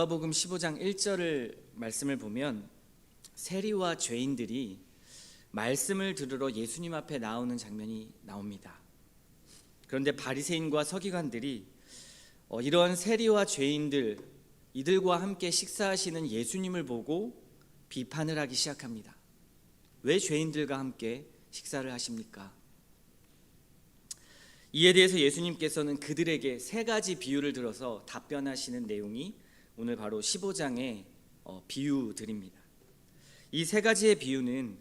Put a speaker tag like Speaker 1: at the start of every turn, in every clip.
Speaker 1: 누가복음 15장 1절을 말씀을 보면 세리와 죄인들이 말씀을 들으러 예수님 앞에 나오는 장면이 나옵니다. 그런데 바리새인과 서기관들이 이런 세리와 죄인들, 이들과 함께 식사하시는 예수님을 보고 비판을 하기 시작합니다. 왜 죄인들과 함께 식사를 하십니까? 이에 대해서 예수님께서는 그들에게 세 가지 비유를 들어서 답변하시는 내용이 오늘 바로 15장의 비유들입니다. 이 세 가지의 비유는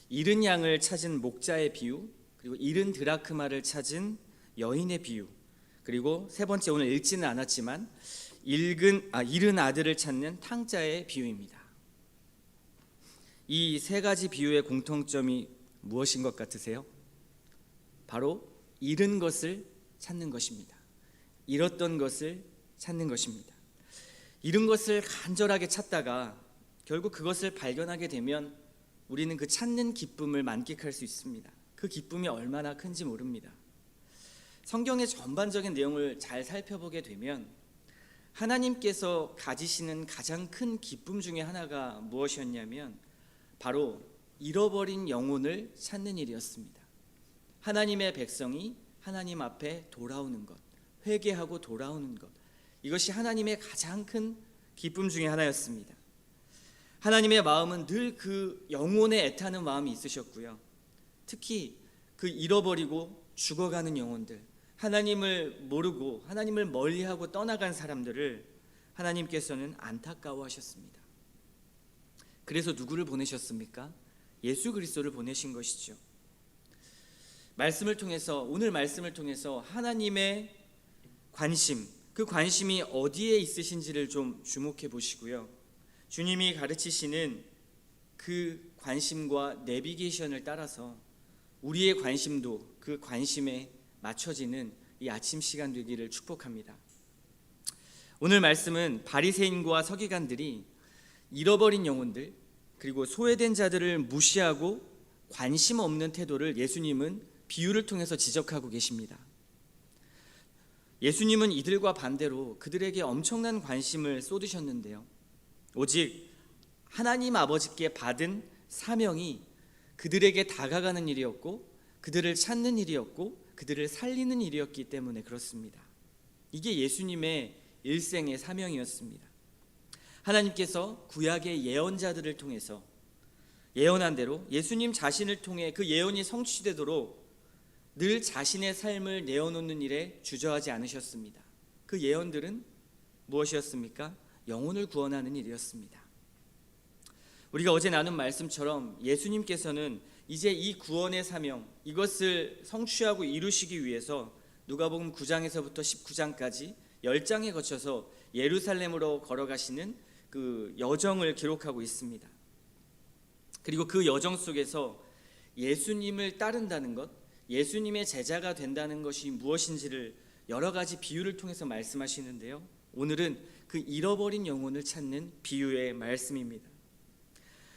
Speaker 1: 잃은 양을 찾은 목자의 비유, 그리고 잃은 드라크마를 찾은 여인의 비유, 그리고 세 번째 오늘 읽지는 않았지만 잃은 아들을 찾는 탕자의 비유입니다. 이 세 가지 비유의 공통점이 무엇인 것 같으세요? 바로 잃은 것을 찾는 것입니다. 잃었던 것을 찾는 것입니다. 잃은 것을 간절하게 찾다가 결국 그것을 발견하게 되면 우리는 그 찾는 기쁨을 만끽할 수 있습니다. 그 기쁨이 얼마나 큰지 모릅니다. 성경의 전반적인 내용을 잘 살펴보게 되면 하나님께서 가지시는 가장 큰 기쁨 중에 하나가 무엇이었냐면 바로 잃어버린 영혼을 찾는 일이었습니다. 하나님의 백성이 하나님 앞에 돌아오는 것, 회개하고 돌아오는 것, 이것이 하나님의 가장 큰 기쁨 중에 하나였습니다. 하나님의 마음은 늘 그 영혼에 애타는 마음이 있으셨고요. 특히 그 잃어버리고 죽어가는 영혼들, 하나님을 모르고 하나님을 멀리하고 떠나간 사람들을 하나님께서는 안타까워하셨습니다. 그래서 누구를 보내셨습니까? 예수 그리스도를 보내신 것이죠. 오늘 말씀을 통해서 하나님의 관심, 그 관심이 어디에 있으신지를 좀 주목해 보시고요. 주님이 가르치시는 그 관심과 내비게이션을 따라서 우리의 관심도 그 관심에 맞춰지는 이 아침 시간 되기를 축복합니다. 오늘 말씀은 바리새인과 서기관들이 잃어버린 영혼들, 그리고 소외된 자들을 무시하고 관심 없는 태도를 예수님은 비유를 통해서 지적하고 계십니다. 예수님은 이들과 반대로 그들에게 엄청난 관심을 쏟으셨는데요. 오직 하나님 아버지께 받은 사명이 그들에게 다가가는 일이었고, 그들을 찾는 일이었고, 그들을 살리는 일이었기 때문에 그렇습니다. 이게 예수님의 일생의 사명이었습니다. 하나님께서 구약의 예언자들을 통해서 예언한 대로 예수님 자신을 통해 그 예언이 성취되도록 늘 자신의 삶을 내어놓는 일에 주저하지 않으셨습니다. 그 예언들은 무엇이었습니까? 영혼을 구원하는 일이었습니다. 우리가 어제 나눈 말씀처럼 예수님께서는 이제 이 구원의 사명, 이것을 성취하고 이루시기 위해서 누가복음 9장에서부터 19장까지 10장에 거쳐서 예루살렘으로 걸어가시는 그 여정을 기록하고 있습니다. 그리고 그 여정 속에서 예수님을 따른다는 것, 예수님의 제자가 된다는 것이 무엇인지를 여러 가지 비유를 통해서 말씀하시는데요. 오늘은 그 잃어버린 영혼을 찾는 비유의 말씀입니다.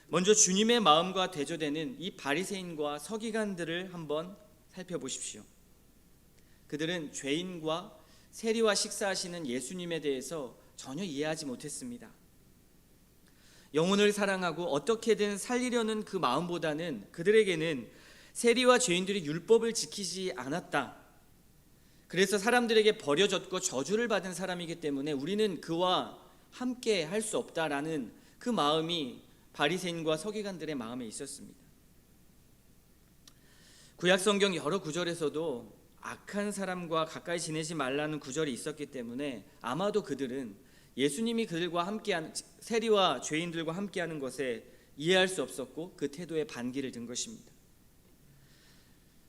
Speaker 1: 먼저 주님의 마음과 대조되는 이 바리새인과 서기관들을 한번 살펴보십시오. 그들은 죄인과 세리와 식사하시는 예수님에 대해서 전혀 이해하지 못했습니다. 영혼을 사랑하고 어떻게든 살리려는 그 마음보다는 그들에게는 세리와 죄인들이 율법을 지키지 않았다. 그래서 사람들에게 버려졌고 저주를 받은 사람이기 때문에 우리는 그와 함께 할 수 없다라는 그 마음이 바리새인과 서기관들의 마음에 있었습니다. 구약 성경 여러 구절에서도 악한 사람과 가까이 지내지 말라는 구절이 있었기 때문에 아마도 그들은 예수님이 그들과 함께하는, 세리와 죄인들과 함께하는 것에 이해할 수 없었고 그 태도에 반기를 든 것입니다.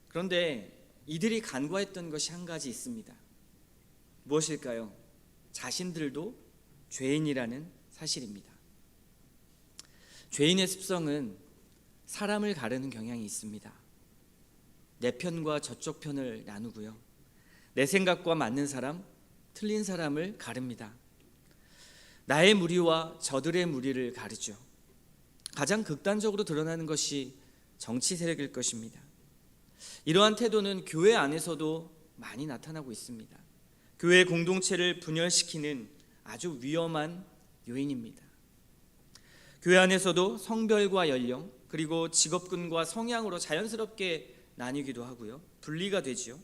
Speaker 1: 그런데 이들이 간과했던 것이 한 가지 있습니다. 무엇일까요? 자신들도 죄인이라는 사실입니다. 죄인의 습성은 사람을 가르는 경향이 있습니다. 내 편과 저쪽 편을 나누고요. 내 생각과 맞는 사람, 틀린 사람을 가릅니다. 나의 무리와 저들의 무리를 가르죠. 가장 극단적으로 드러나는 것이 정치 세력일 것입니다. 이러한 태도는 교회 안에서도 많이 나타나고 있습니다. 교회 공동체를 분열시키는 아주 위험한 요인입니다. 교회 안에서도 성별과 연령 그리고 직업군과 성향으로 자연스럽게 나뉘기도 하고요. 분리가 되지요.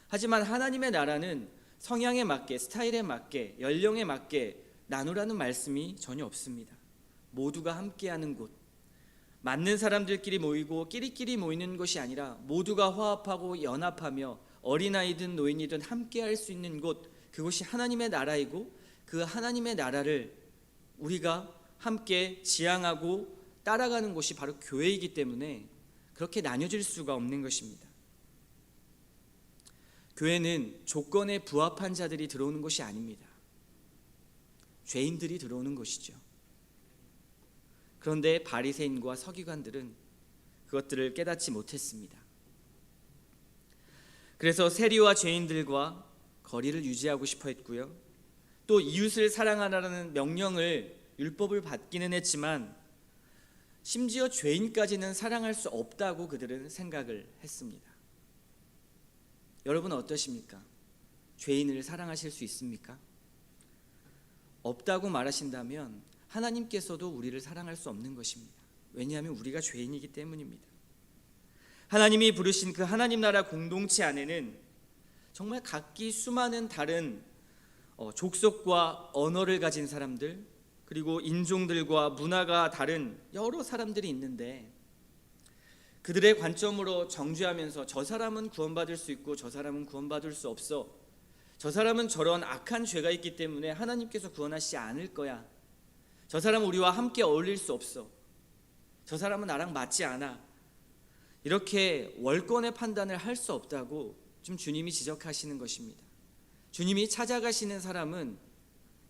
Speaker 1: 하지만 하나님의 나라는 성향에 맞게, 스타일에 맞게, 연령에 맞게 나누라는 말씀이 전혀 없습니다. 모두가 함께하는 곳, 맞는 사람들끼리 모이고 끼리끼리 모이는 것이 아니라 모두가 화합하고 연합하며 어린아이든 노인이든 함께할 수 있는 곳, 그것이 하나님의 나라이고 그 하나님의 나라를 우리가 함께 지향하고 따라가는 곳이 바로 교회이기 때문에 그렇게 나뉘어질 수가 없는 것입니다. 교회는 조건에 부합한 자들이 들어오는 것이 아닙니다. 죄인들이 들어오는 것이죠. 그런데 바리새인과 서기관들은 그것들을 깨닫지 못했습니다. 그래서 세리와 죄인들과 거리를 유지하고 싶어 했고요. 또 이웃을 사랑하라는 명령을 율법을 받기는 했지만 심지어 죄인까지는 사랑할 수 없다고 그들은 생각을 했습니다. 여러분 어떠십니까? 죄인을 사랑하실 수 있습니까? 없다고 말하신다면 하나님께서도 우리를 사랑할 수 없는 것입니다. 왜냐하면 우리가 죄인이기 때문입니다. 하나님이 부르신 그 하나님 나라 공동체 안에는 정말 각기 수많은 다른 족속과 언어를 가진 사람들, 그리고 인종들과 문화가 다른 여러 사람들이 있는데 그들의 관점으로 정죄하면서 저 사람은 구원받을 수 있고 저 사람은 구원받을 수 없어, 저 사람은 저런 악한 죄가 있기 때문에 하나님께서 구원하시지 않을 거야, 저 사람은 우리와 함께 어울릴 수 없어, 저 사람은 나랑 맞지 않아, 이렇게 월권의 판단을 할 수 없다고 지금 주님이 지적하시는 것입니다. 주님이 찾아가시는 사람은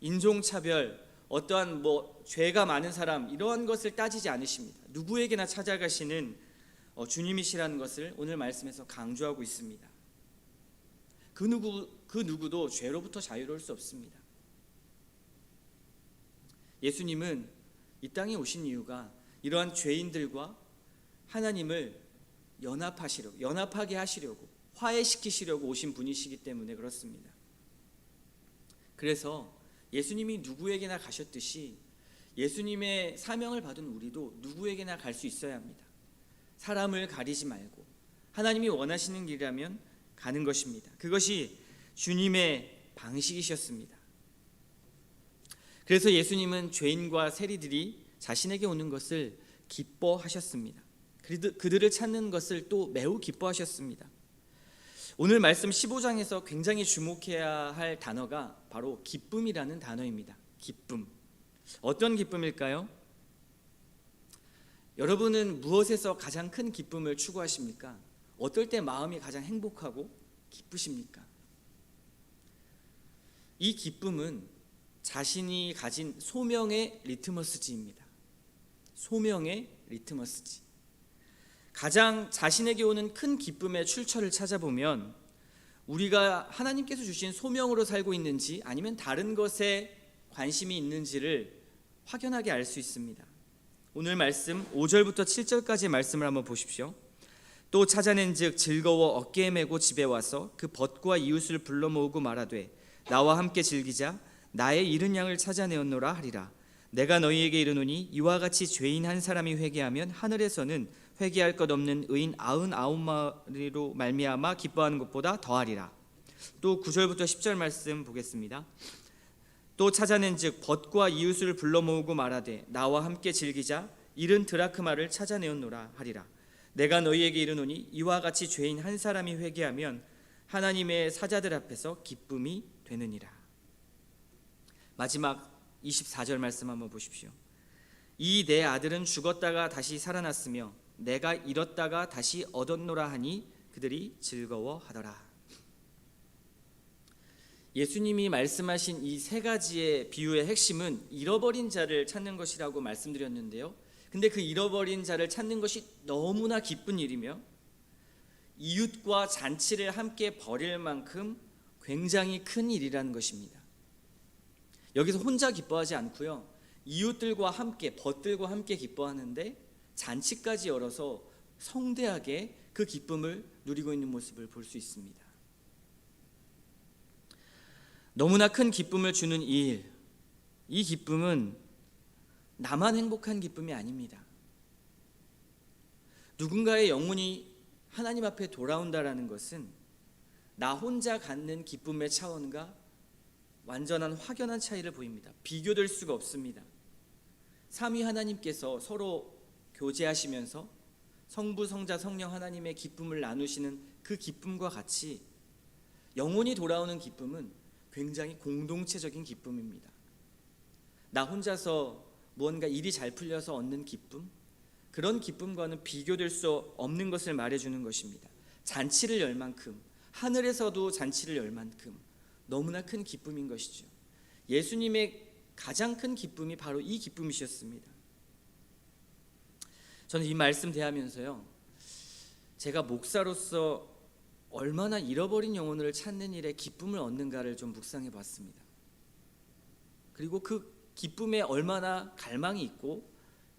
Speaker 1: 인종차별, 어떠한 죄가 많은 사람, 이러한 것을 따지지 않으십니다. 누구에게나 찾아가시는 주님이시라는 것을 오늘 말씀에서 강조하고 있습니다. 그 누구도 죄로부터 자유로울 수 없습니다. 예수님은 이 땅에 오신 이유가 이러한 죄인들과 하나님을 연합하게 하시려고, 화해시키시려고 오신 분이시기 때문에 그렇습니다. 그래서 예수님이 누구에게나 가셨듯이 예수님의 사명을 받은 우리도 누구에게나 갈 수 있어야 합니다. 사람을 가리지 말고 하나님이 원하시는 길이라면 가는 것입니다. 그것이 주님의 방식이셨습니다. 그래서 예수님은 죄인과 세리들이 자신에게 오는 것을 기뻐하셨습니다. 그들을 찾는 것을 또 매우 기뻐하셨습니다. 오늘 말씀 15장에서 굉장히 주목해야 할 단어가 바로 기쁨이라는 단어입니다. 기쁨. 어떤 기쁨일까요? 여러분은 무엇에서 가장 큰 기쁨을 추구하십니까? 어떨 때 마음이 가장 행복하고 기쁘십니까? 이 기쁨은 자신이 가진 소명의 리트머스지입니다. 소명의 리트머스지. 가장 자신에게 오는 큰 기쁨의 출처를 찾아보면 우리가 하나님께서 주신 소명으로 살고 있는지 아니면 다른 것에 관심이 있는지를 확연하게 알 수 있습니다. 오늘 말씀 5절부터 7절까지의 말씀을 한번 보십시오. 또 찾아낸즉 즐거워 어깨에 메고 집에 와서 그 벗과 이웃을 불러 모으고 말하되 나와 함께 즐기자. 나의 잃은 양을 찾아내었노라 하리라. 내가 너희에게 이르노니 이와 같이 죄인 한 사람이 회개하면 하늘에서는 회개할 것 없는 의인 99마리로 말미암아 기뻐하는 것보다 더하리라. 또 9절부터 10절 말씀 보겠습니다. 또 찾아낸즉 벗과 이웃을 불러 모으고 말하되 나와 함께 즐기자. 잃은 드라크마를 찾아내었노라 하리라. 내가 너희에게 이르노니 이와 같이 죄인 한 사람이 회개하면 하나님의 사자들 앞에서 기쁨이 되느니라. 마지막 24절 말씀 한번 보십시오. 이 내 아들은 죽었다가 다시 살아났으며 내가 잃었다가 다시 얻었노라 하니 그들이 즐거워하더라. 예수님이 말씀하신 이 세 가지의 비유의 핵심은 잃어버린 자를 찾는 것이라고 말씀드렸는데요. 근데 그 잃어버린 자를 찾는 것이 너무나 기쁜 일이며 이웃과 잔치를 함께 벌일 만큼 굉장히 큰 일이라는 것입니다. 여기서 혼자 기뻐하지 않고요, 이웃들과 함께, 벗들과 함께 기뻐하는데 잔치까지 열어서 성대하게 그 기쁨을 누리고 있는 모습을 볼 수 있습니다. 너무나 큰 기쁨을 주는 이 일, 이 기쁨은 나만 행복한 기쁨이 아닙니다. 누군가의 영혼이 하나님 앞에 돌아온다라는 것은 나 혼자 갖는 기쁨의 차원과 완전한 확연한 차이를 보입니다. 비교될 수가 없습니다. 삼위 하나님께서 서로 교제하시면서 성부, 성자, 성령 하나님의 기쁨을 나누시는 그 기쁨과 같이 영혼이 돌아오는 기쁨은 굉장히 공동체적인 기쁨입니다. 나 혼자서 무언가 일이 잘 풀려서 얻는 기쁨, 그런 기쁨과는 비교될 수 없는 것을 말해주는 것입니다. 잔치를 열 만큼, 하늘에서도 잔치를 열 만큼 너무나 큰 기쁨인 것이죠. 예수님의 가장 큰 기쁨이 바로 이 기쁨이셨습니다. 저는 이 말씀 대하면서요, 제가 목사로서 얼마나 잃어버린 영혼을 찾는 일에 기쁨을 얻는가를 좀 묵상해 봤습니다. 그리고 그 기쁨에 얼마나 갈망이 있고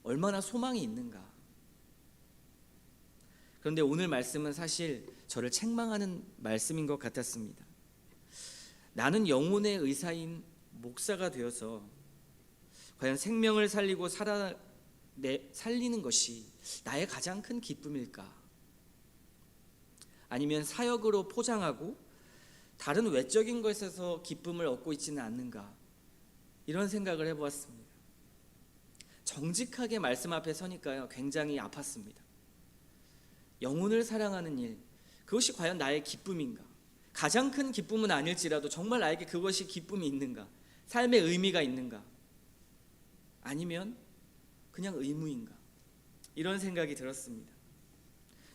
Speaker 1: 얼마나 소망이 있는가. 그런데 오늘 말씀은 사실 저를 책망하는 말씀인 것 같았습니다. 나는 영혼의 의사인 목사가 되어서 과연 생명을 살리고 살리는 것이 나의 가장 큰 기쁨일까? 아니면 사역으로 포장하고 다른 외적인 것에서 기쁨을 얻고 있지는 않는가? 이런 생각을 해보았습니다. 정직하게 말씀 앞에 서니까요, 굉장히 아팠습니다. 영혼을 사랑하는 일, 그것이 과연 나의 기쁨인가? 가장 큰 기쁨은 아닐지라도 정말 나에게 그것이 기쁨이 있는가? 삶의 의미가 있는가? 아니면 그냥 의무인가? 이런 생각이 들었습니다.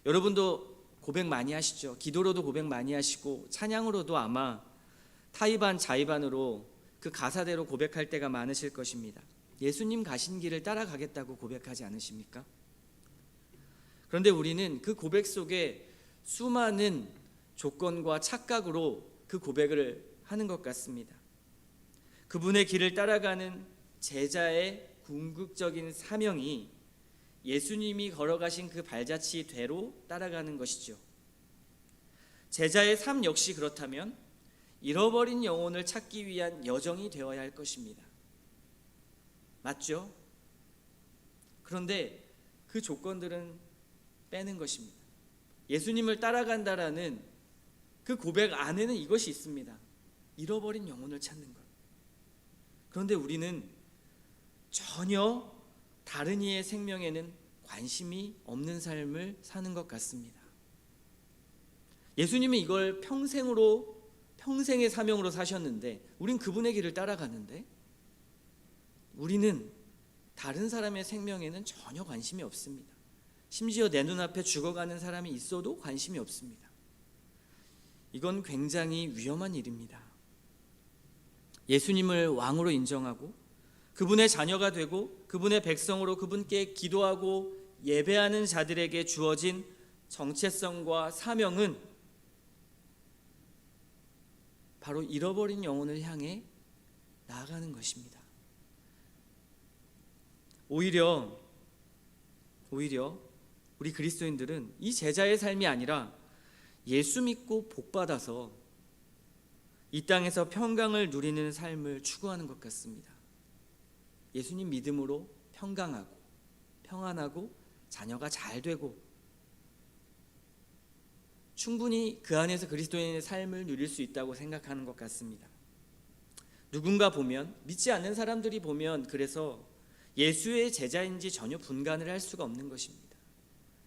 Speaker 1: 여러분도 고백 많이 하시죠? 기도로도 고백 많이 하시고 찬양으로도 아마 타이반 자이반으로 그 가사대로 고백할 때가 많으실 것입니다. 예수님 가신 길을 따라가겠다고 고백하지 않으십니까? 그런데 우리는 그 고백 속에 수많은 조건과 착각으로 그 고백을 하는 것 같습니다. 그분의 길을 따라가는 제자의 궁극적인 사명이 예수님이 걸어가신 그 발자취대로 따라가는 것이죠. 제자의 삶 역시 그렇다면 잃어버린 영혼을 찾기 위한 여정이 되어야 할 것입니다. 맞죠? 그런데 그 조건들은 빼는 것입니다. 예수님을 따라간다라는 그 고백 안에는 이것이 있습니다. 잃어버린 영혼을 찾는 것. 그런데 우리는 전혀 다른 이의 생명에는 관심이 없는 삶을 사는 것 같습니다. 예수님은 이걸 평생의 사명으로 사셨는데 우린 그분의 길을 따라가는데 우리는 다른 사람의 생명에는 전혀 관심이 없습니다. 심지어 내 눈앞에 죽어가는 사람이 있어도 관심이 없습니다. 이건 굉장히 위험한 일입니다. 예수님을 왕으로 인정하고 그분의 자녀가 되고 그분의 백성으로 그분께 기도하고 예배하는 자들에게 주어진 정체성과 사명은 바로 잃어버린 영혼을 향해 나아가는 것입니다. 오히려 우리 그리스도인들은 이 제자의 삶이 아니라 예수 믿고 복받아서 이 땅에서 평강을 누리는 삶을 추구하는 것 같습니다. 예수님 믿음으로 평강하고 평안하고 자녀가 잘 되고 충분히 그 안에서 그리스도인의 삶을 누릴 수 있다고 생각하는 것 같습니다. 누군가 보면, 믿지 않는 사람들이 보면 그래서 예수의 제자인지 전혀 분간을 할 수가 없는 것입니다.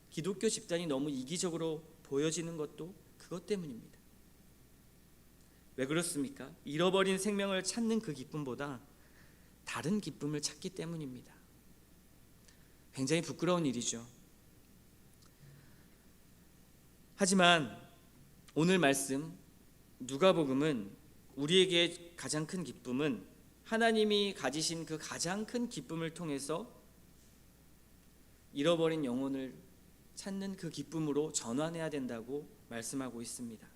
Speaker 1: 기독교 집단이 너무 이기적으로 보여지는 것도 그것 때문입니다. 왜 그렇습니까? 잃어버린 생명을 찾는 그 기쁨보다 다른 기쁨을 찾기 때문입니다. 굉장히 부끄러운 일이죠. 하지만 오늘 말씀 누가복음은 우리에게 가장 큰 기쁨은 하나님이 가지신 그 가장 큰 기쁨을 통해서 잃어버린 영혼을 찾는 그 기쁨으로 전환해야 된다고 말씀하고 있습니다.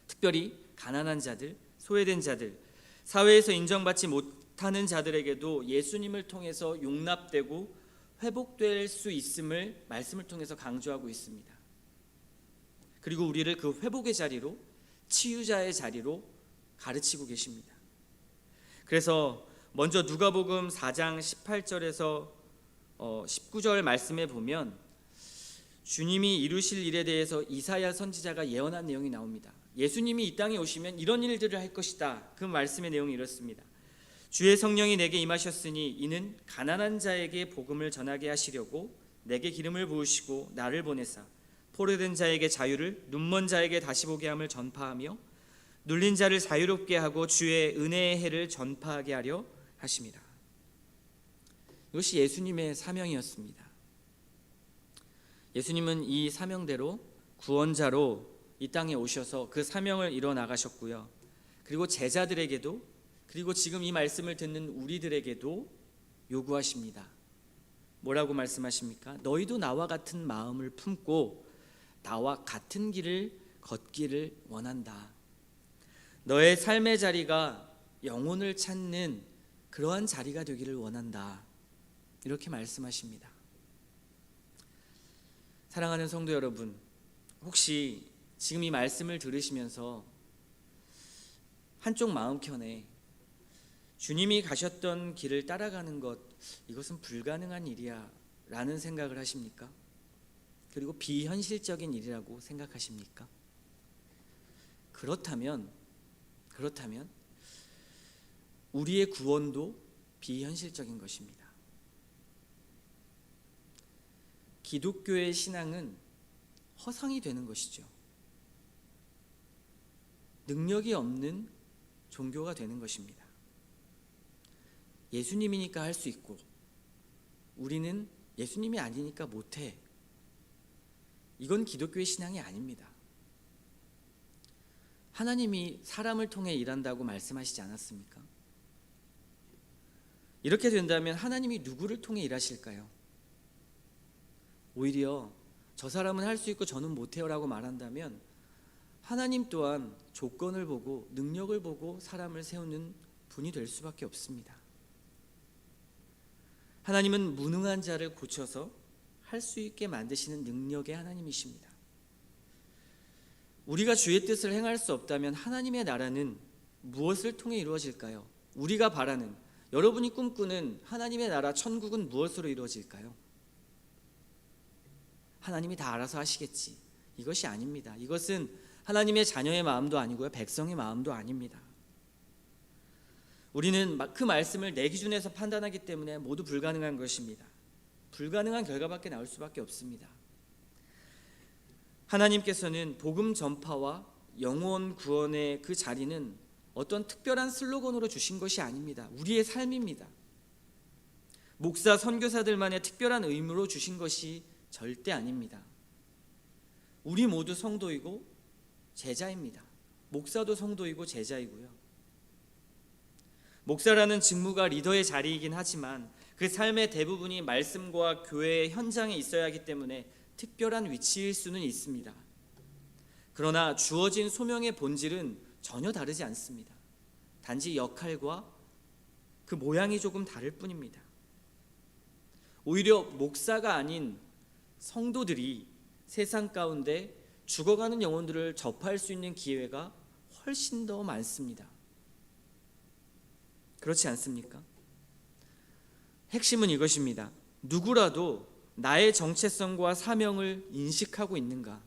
Speaker 1: 특별히 가난한 자들, 소외된 자들, 사회에서 인정받지 못하는 자들에게도 예수님을 통해서 용납되고 회복될 수 있음을 말씀을 통해서 강조하고 있습니다. 그리고 우리를 그 회복의 자리로, 치유자의 자리로 가르치고 계십니다. 그래서 먼저 누가복음 4장 18절에서 19절 말씀에 보면 주님이 이루실 일에 대해서 이사야 선지자가 예언한 내용이 나옵니다. 예수님이 이 땅에 오시면 이런 일들을 할 것이다. 그 말씀의 내용이 이렇습니다. 주의 성령이 내게 임하셨으니 이는 가난한 자에게 복음을 전하게 하시려고 내게 기름을 부으시고 나를 보내사 포로된 자에게 자유를, 눈먼 자에게 다시 보게 함을 전파하며 눌린 자를 자유롭게 하고 주의 은혜의 해를 전파하게 하려 하심이라. 이것이 예수님의 사명이었습니다. 예수님은 이 사명대로 구원자로 이 땅에 오셔서 그 사명을 이뤄 나가셨고요. 그리고 제자들에게도, 그리고 지금 이 말씀을 듣는 우리들에게도 요구하십니다. 뭐라고 말씀하십니까? 너희도 나와 같은 마음을 품고 나와 같은 길을 걷기를 원한다. 너의 삶의 자리가 영혼을 찾는 그러한 자리가 되기를 원한다. 이렇게 말씀하십니다. 사랑하는 성도 여러분, 혹시 지금 이 말씀을 들으시면서 한쪽 마음편에 주님이 가셨던 길을 따라가는 것, 이것은 불가능한 일이야 라는 생각을 하십니까? 그리고 비현실적인 일이라고 생각하십니까? 그렇다면 우리의 구원도 비현실적인 것입니다. 기독교의 신앙은 허상이 되는 것이죠. 능력이 없는 종교가 되는 것입니다. 예수님이니까 할 수 있고 우리는 예수님이 아니니까 못해. 이건 기독교의 신앙이 아닙니다. 하나님이 사람을 통해 일한다고 말씀하시지 않았습니까? 이렇게 된다면 하나님이 누구를 통해 일하실까요? 오히려 저 사람은 할 수 있고 저는 못해요 라고 말한다면 하나님 또한 조건을 보고 능력을 보고 사람을 세우는 분이 될 수밖에 없습니다. 하나님은 무능한 자를 고쳐서 할 수 있게 만드시는 능력의 하나님이십니다. 우리가 주의 뜻을 행할 수 없다면 하나님의 나라는 무엇을 통해 이루어질까요? 우리가 바라는, 여러분이 꿈꾸는 하나님의 나라 천국은 무엇으로 이루어질까요? 하나님이 다 알아서 하시겠지. 이것이 아닙니다. 이것은 하나님의 자녀의 마음도 아니고요, 백성의 마음도 아닙니다. 우리는 그 말씀을 내 기준에서 판단하기 때문에 모두 불가능한 것입니다. 불가능한 결과밖에 나올 수밖에 없습니다. 하나님께서는 복음 전파와 영혼 구원의 그 자리는 어떤 특별한 슬로건으로 주신 것이 아닙니다. 우리의 삶입니다. 목사, 선교사들만의 특별한 의무로 주신 것이 절대 아닙니다. 우리 모두 성도이고 제자입니다. 목사도 성도이고 제자이고요. 목사라는 직무가 리더의 자리이긴 하지만 그 삶의 대부분이 말씀과 교회의 현장에 있어야 하기 때문에 특별한 위치일 수는 있습니다. 그러나 주어진 소명의 본질은 전혀 다르지 않습니다. 단지 역할과 그 모양이 조금 다를 뿐입니다. 오히려 목사가 아닌 성도들이 세상 가운데 죽어가는 영혼들을 접할 수 있는 기회가 훨씬 더 많습니다. 그렇지 않습니까? 핵심은 이것입니다. 누구라도 나의 정체성과 사명을 인식하고 있는가?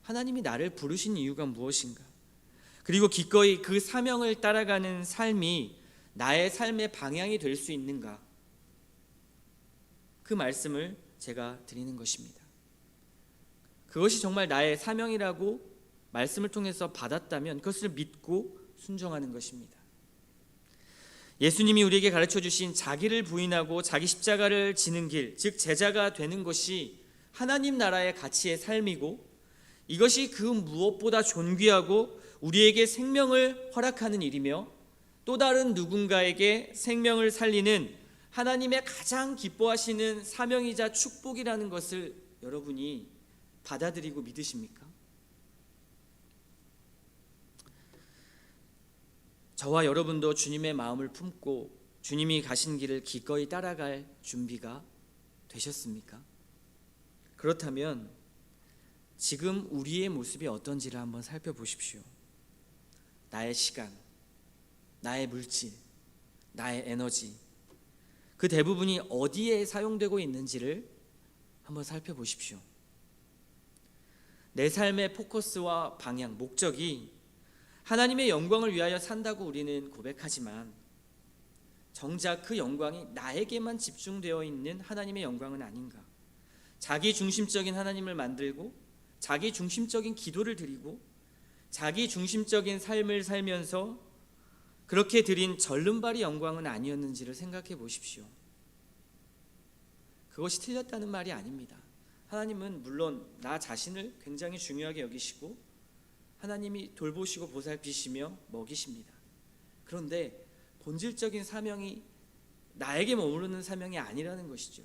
Speaker 1: 하나님이 나를 부르신 이유가 무엇인가? 그리고 기꺼이 그 사명을 따라가는 삶이 나의 삶의 방향이 될 수 있는가? 그 말씀을 제가 드리는 것입니다. 그것이 정말 나의 사명이라고 말씀을 통해서 받았다면 그것을 믿고 순종하는 것입니다. 예수님이 우리에게 가르쳐 주신 자기를 부인하고 자기 십자가를 지는 길, 즉 제자가 되는 것이 하나님 나라의 가치의 삶이고 이것이 그 무엇보다 존귀하고 우리에게 생명을 허락하는 일이며 또 다른 누군가에게 생명을 살리는 하나님의 가장 기뻐하시는 사명이자 축복이라는 것을 여러분이 받아들이고 믿으십니까? 저와 여러분도 주님의 마음을 품고 주님이 가신 길을 기꺼이 따라갈 준비가 되셨습니까? 그렇다면 지금 우리의 모습이 어떤지를 한번 살펴보십시오. 나의 시간, 나의 물질, 나의 에너지, 그 대부분이 어디에 사용되고 있는지를 한번 살펴보십시오. 내 삶의 포커스와 방향, 목적이 하나님의 영광을 위하여 산다고 우리는 고백하지만 정작 그 영광이 나에게만 집중되어 있는 하나님의 영광은 아닌가? 자기 중심적인 하나님을 만들고 자기 중심적인 기도를 드리고 자기 중심적인 삶을 살면서 그렇게 드린 절름발이 영광은 아니었는지를 생각해 보십시오. 그것이 틀렸다는 말이 아닙니다. 하나님은 물론 나 자신을 굉장히 중요하게 여기시고 하나님이 돌보시고 보살피시며 먹이십니다. 그런데 본질적인 사명이 나에게 머무르는 사명이 아니라는 것이죠.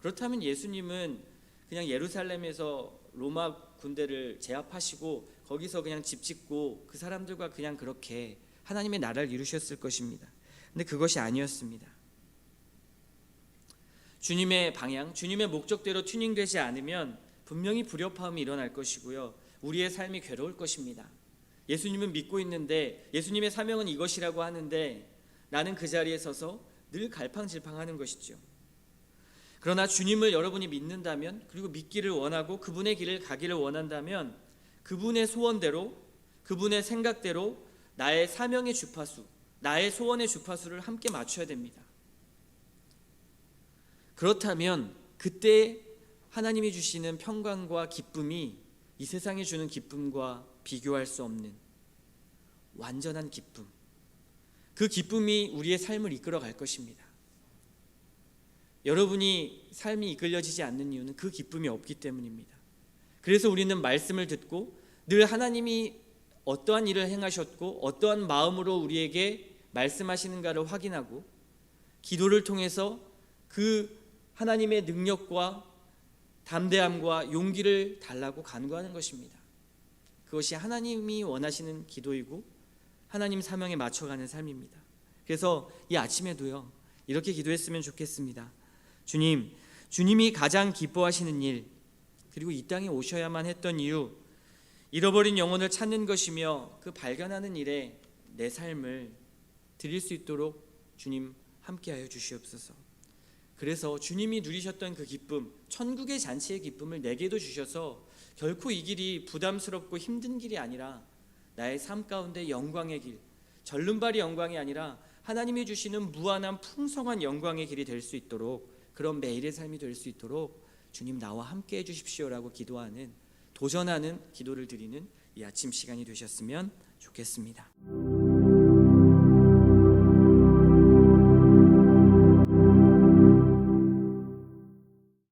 Speaker 1: 그렇다면 예수님은 그냥 예루살렘에서 로마 군대를 제압하시고 거기서 그냥 집 짓고 그 사람들과 그냥 그렇게 하나님의 나라를 이루셨을 것입니다. 근데 그것이 아니었습니다. 주님의 방향, 주님의 목적대로 튜닝되지 않으면 분명히 불협화음이 일어날 것이고요. 우리의 삶이 괴로울 것입니다. 예수님은 믿고 있는데 예수님의 사명은 이것이라고 하는데 나는 그 자리에 서서 늘 갈팡질팡하는 것이죠. 그러나 주님을 여러분이 믿는다면, 그리고 믿기를 원하고 그분의 길을 가기를 원한다면 그분의 소원대로, 그분의 생각대로 나의 사명의 주파수, 나의 소원의 주파수를 함께 맞춰야 됩니다. 그렇다면 그때 하나님이 주시는 평강과 기쁨이 이 세상이 주는 기쁨과 비교할 수 없는 완전한 기쁨, 그 기쁨이 우리의 삶을 이끌어 갈 것입니다. 여러분이 삶이 이끌려지지 않는 이유는 그 기쁨이 없기 때문입니다. 그래서 우리는 말씀을 듣고 늘 하나님이 어떠한 일을 행하셨고 어떠한 마음으로 우리에게 말씀하시는가를 확인하고 기도를 통해서 그 하나님의 능력과 담대함과 용기를 달라고 간구하는 것입니다. 그것이 하나님이 원하시는 기도이고 하나님 사명에 맞춰가는 삶입니다. 그래서 이 아침에도요, 이렇게 기도했으면 좋겠습니다. 주님, 주님이 가장 기뻐하시는 일, 그리고 이 땅에 오셔야만 했던 이유, 잃어버린 영혼을 찾는 것이며 그 발견하는 일에 내 삶을 드릴 수 있도록 주님 함께하여 주시옵소서. 그래서 주님이 누리셨던 그 기쁨, 천국의 잔치의 기쁨을 내게도 주셔서 결코 이 길이 부담스럽고 힘든 길이 아니라 나의 삶 가운데 영광의 길, 절름발이 영광이 아니라 하나님이 주시는 무한한 풍성한 영광의 길이 될 수 있도록, 그런 매일의 삶이 될 수 있도록 주님 나와 함께 해주십시오라고 기도하는, 도전하는 기도를 드리는 이 아침 시간이 되셨으면 좋겠습니다.